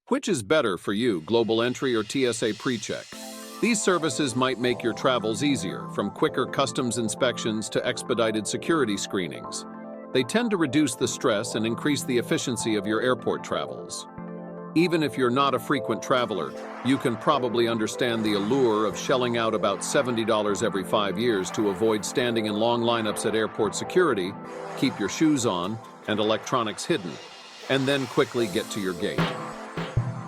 Which is better for you, GlobalEntry or TSA PreCheck? These services might make your travels easier, from quicker customs inspections to expedited security screenings. They tend to reduce the stress and increase the efficiency of your airport travels. Even if you're not a frequent traveler, you can probably understand the allure of shelling out about $70 every 5 years to avoid standing in long lineups at airport security, keep your shoes on and electronics hidden, and then quickly get to your gate.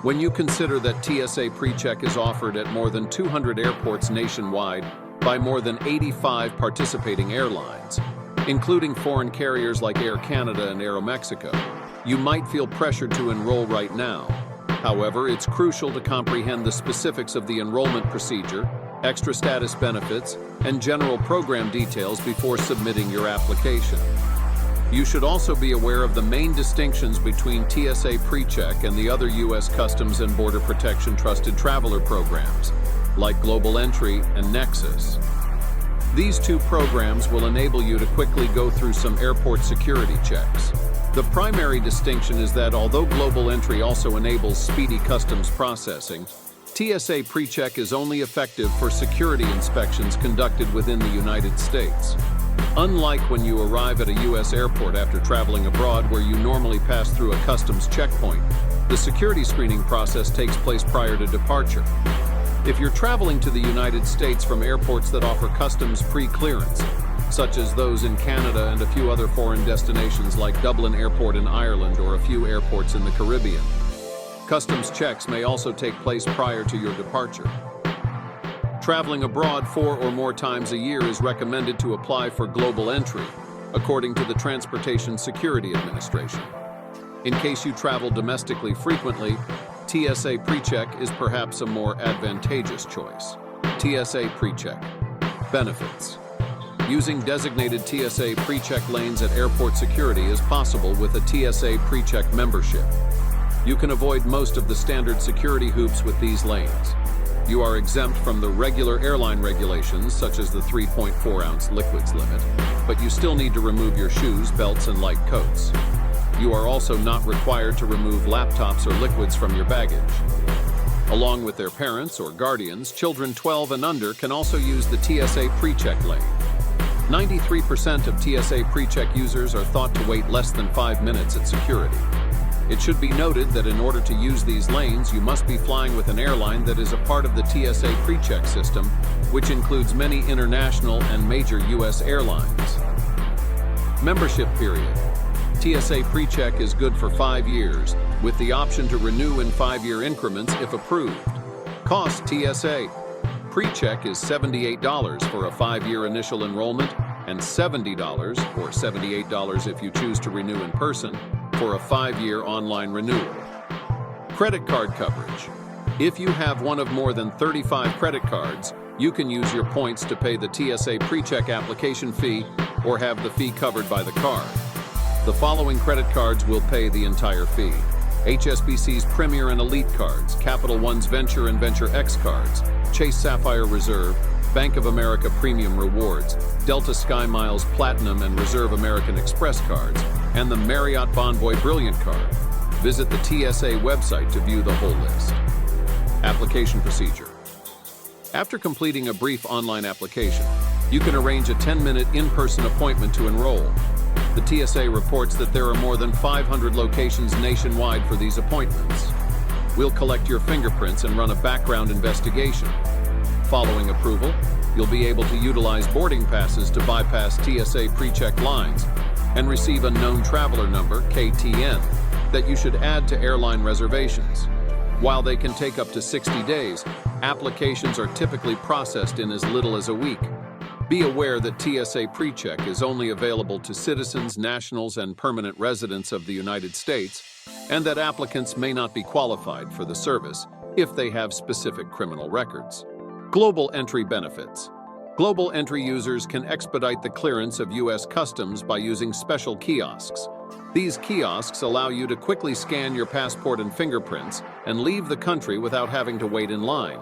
When you consider that TSA PreCheck is offered at more than 200 airports nationwide by more than 85 participating airlines, including foreign carriers like Air Canada and Aeromexico, you might feel pressured to enroll right now. However, it's crucial to comprehend the specifics of the enrollment procedure, extra status benefits, and general program details before submitting your application. You should also be aware of the main distinctions between TSA PreCheck and the other U.S. Customs and Border Protection Trusted Traveler programs, like GlobalEntry and Nexus. These two programs will enable you to quickly go through some airport security checks. The primary distinction is that although GlobalEntry also enables speedy customs processing, TSA PreCheck is only effective for security inspections conducted within the United States. Unlike when you arrive at a U.S. airport after traveling abroad where you normally pass through a customs checkpoint, the security screening process takes place prior to departure. If you're traveling to the United States from airports that offer customs pre-clearance, such as those in Canada and a few other foreign destinations like Dublin Airport in Ireland or a few airports in the Caribbean, customs checks may also take place prior to your departure. Traveling abroad 4 or more times a year is recommended to apply for GlobalEntry, according to the Transportation Security Administration. In case you travel domestically frequently, TSA PreCheck is perhaps a more advantageous choice. TSA PreCheck. Benefits. Using designated TSA PreCheck lanes at airport security is possible with a TSA PreCheck membership. You can avoid most of the standard security hoops with these lanes. You are exempt from the regular airline regulations, such as the 3.4-ounce liquids limit, but you still need to remove your shoes, belts, and light coats. You are also not required to remove laptops or liquids from your baggage. Along with their parents or guardians, children 12 and under can also use the TSA PreCheck lane. 93% of TSA PreCheck users are thought to wait less than 5 minutes at security. It should be noted that in order to use these lanes, you must be flying with an airline that is a part of the TSA PreCheck system, which includes many international and major U.S. airlines. Membership period. TSA PreCheck is good for 5 years, with the option to renew in 5-year increments if approved. Cost. TSA PreCheck is $78 for a 5-year initial enrollment and $70 or $78 if you choose to renew in person for a 5-year online renewal. Credit card coverage. If you have one of more than 35 credit cards, you can use your points to pay the TSA PreCheck application fee or have the fee covered by the card. The following credit cards will pay the entire fee: HSBC's Premier and Elite cards, Capital One's Venture and Venture X cards, Chase Sapphire Reserve, Bank of America Premium Rewards, Delta SkyMiles Platinum and Reserve American Express cards, and the Marriott Bonvoy Brilliant card. Visit the TSA website to view the whole list. Application procedure. After completing a brief online application, you can arrange a 10-minute in-person appointment to enroll. The TSA reports that there are more than 500 locations nationwide for these appointments. We'll collect your fingerprints and run a background investigation. Following approval, you'll be able to utilize boarding passes to bypass TSA PreCheck lines and receive a known traveler number, KTN, that you should add to airline reservations. While they can take up to 60 days, applications are typically processed in as little as a week. Be aware that TSA PreCheck is only available to citizens, nationals, and permanent residents of the United States, and that applicants may not be qualified for the service if they have specific criminal records. GlobalEntry benefits. GlobalEntry users can expedite the clearance of U.S. Customs by using special kiosks. These kiosks allow you to quickly scan your passport and fingerprints and leave the country without having to wait in line.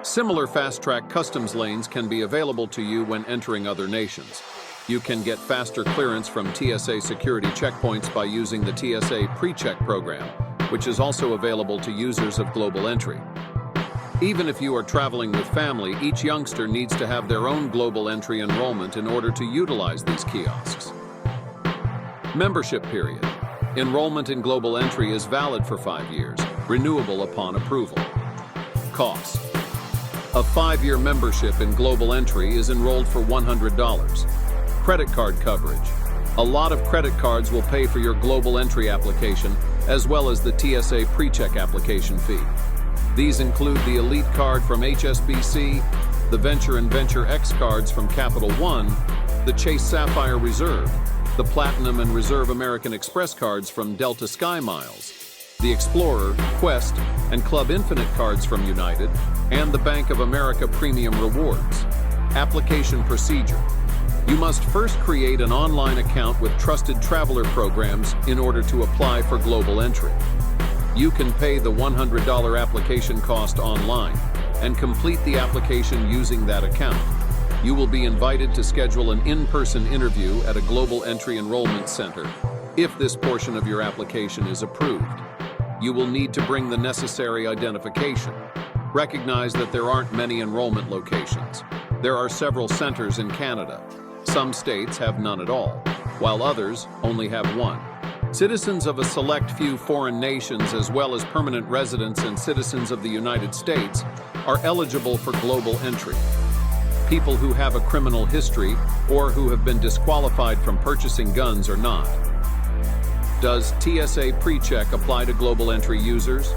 Similar fast-track customs lanes can be available to you when entering other nations. You can get faster clearance from TSA security checkpoints by using the TSA PreCheck program, which is also available to users of GlobalEntry. Even if you are traveling with family, each youngster needs to have their own GlobalEntry enrollment in order to utilize these kiosks. Membership period. Enrollment in GlobalEntry is valid for 5 years, renewable upon approval. Cost. A 5-year membership in GlobalEntry is enrolled for $100. Credit card coverage. A lot of credit cards will pay for your GlobalEntry application, as well as the TSA PreCheck application fee. These include the Elite card from HSBC, the Venture and Venture X cards from Capital One, the Chase Sapphire Reserve, the Platinum and Reserve American Express cards from Delta Sky Miles, the Explorer, Quest, and Club Infinite cards from United, and the Bank of America Premium Rewards. Application procedure. You must first create an online account with trusted traveler programs in order to apply for GlobalEntry. You can pay the $100 application cost online and complete the application using that account. You will be invited to schedule an in-person interview at a GlobalEntry enrollment center if this portion of your application is approved. You will need to bring the necessary identification. Recognize that there aren't many enrollment locations. There are several centers in Canada. Some states have none at all, while others only have one. Citizens of a select few foreign nations, as well as permanent residents and citizens of the United States, are eligible for GlobalEntry. People who have a criminal history or who have been disqualified from purchasing guns are not. Does TSA PreCheck apply to GlobalEntry users?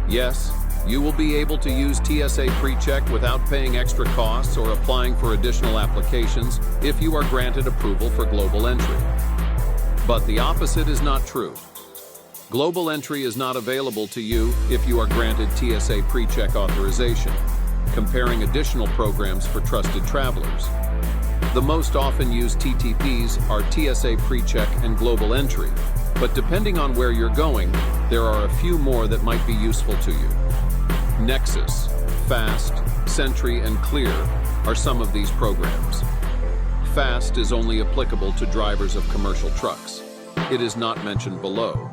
Yes, you will be able to use TSA PreCheck without paying extra costs or applying for additional applications if you are granted approval for GlobalEntry. But the opposite is not true. GlobalEntry is not available to you if you are granted TSA PreCheck authorization, comparing additional programs for trusted travelers. The most often used TTPs are TSA PreCheck and GlobalEntry, but depending on where you're going, there are a few more that might be useful to you. Nexus, Fast, Sentri, and Clear are some of these programs. Fast is only applicable to drivers of commercial trucks. It is not mentioned below.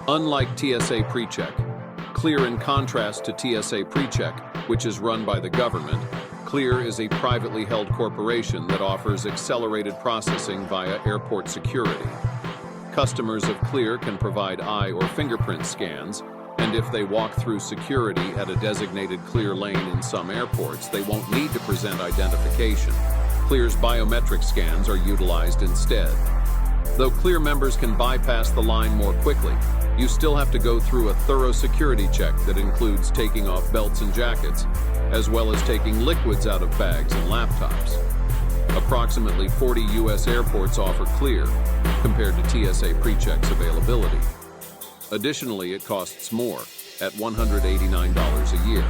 Unlike TSA PreCheck, Clear, in contrast to TSA PreCheck, which is run by the government, Clear is a privately held corporation that offers accelerated processing via airport security. Customers of Clear can provide eye or fingerprint scans, and if they walk through security at a designated Clear lane in some airports, they won't need to present identification. Clear's biometric scans are utilized instead. Though Clear members can bypass the line more quickly, you still have to go through a thorough security check that includes taking off belts and jackets, as well as taking liquids out of bags and laptops. Approximately 40 U.S. airports offer Clear, compared to TSA PreCheck's availability. Additionally, it costs more, at $189 a year.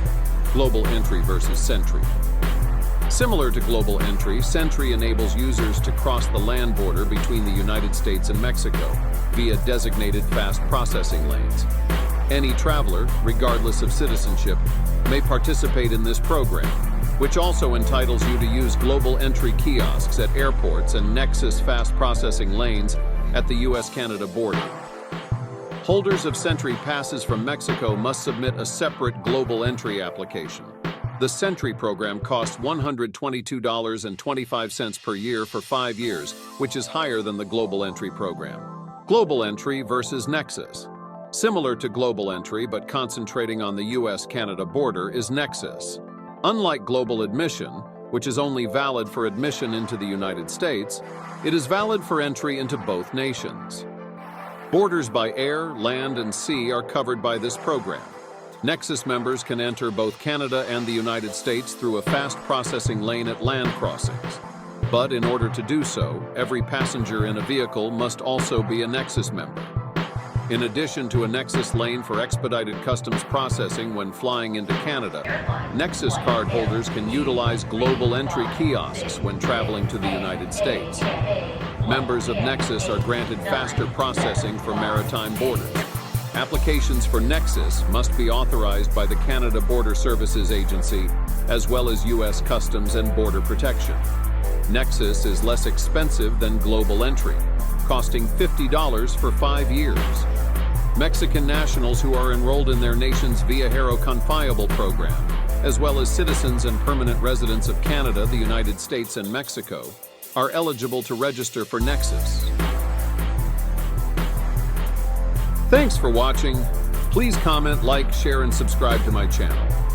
GlobalEntry versus Sentri. Similar to GlobalEntry, Sentri enables users to cross the land border between the United States and Mexico via designated fast processing lanes. Any traveler, regardless of citizenship, may participate in this program, which also entitles you to use GlobalEntry kiosks at airports and Nexus fast processing lanes at the U.S.-Canada border. Holders of Sentri passes from Mexico must submit a separate GlobalEntry application. The Sentri program costs $122.25 per year for 5 years, which is higher than the GlobalEntry program. GlobalEntry versus Nexus. Similar to GlobalEntry but concentrating on the US-Canada border is Nexus. Unlike Global Admission, which is only valid for admission into the United States, it is valid for entry into both nations. Borders by air, land, and sea are covered by this program. Nexus members can enter both Canada and the United States through a fast processing lane at land crossings. But in order to do so, every passenger in a vehicle must also be a Nexus member. In addition to a Nexus lane for expedited customs processing when flying into Canada, Nexus cardholders can utilize GlobalEntry kiosks when traveling to the United States. Members of Nexus are granted faster processing for maritime borders. Applications for Nexus must be authorized by the Canada Border Services Agency, as well as U.S. Customs and Border Protection. Nexus is less expensive than GlobalEntry, costing $50 for 5 years. Mexican nationals who are enrolled in their nation's Viajero Confiable program, as well as citizens and permanent residents of Canada, the United States, and Mexico, are eligible to register for Nexus. Thanks for watching. Please comment, like, share, and subscribe to my channel.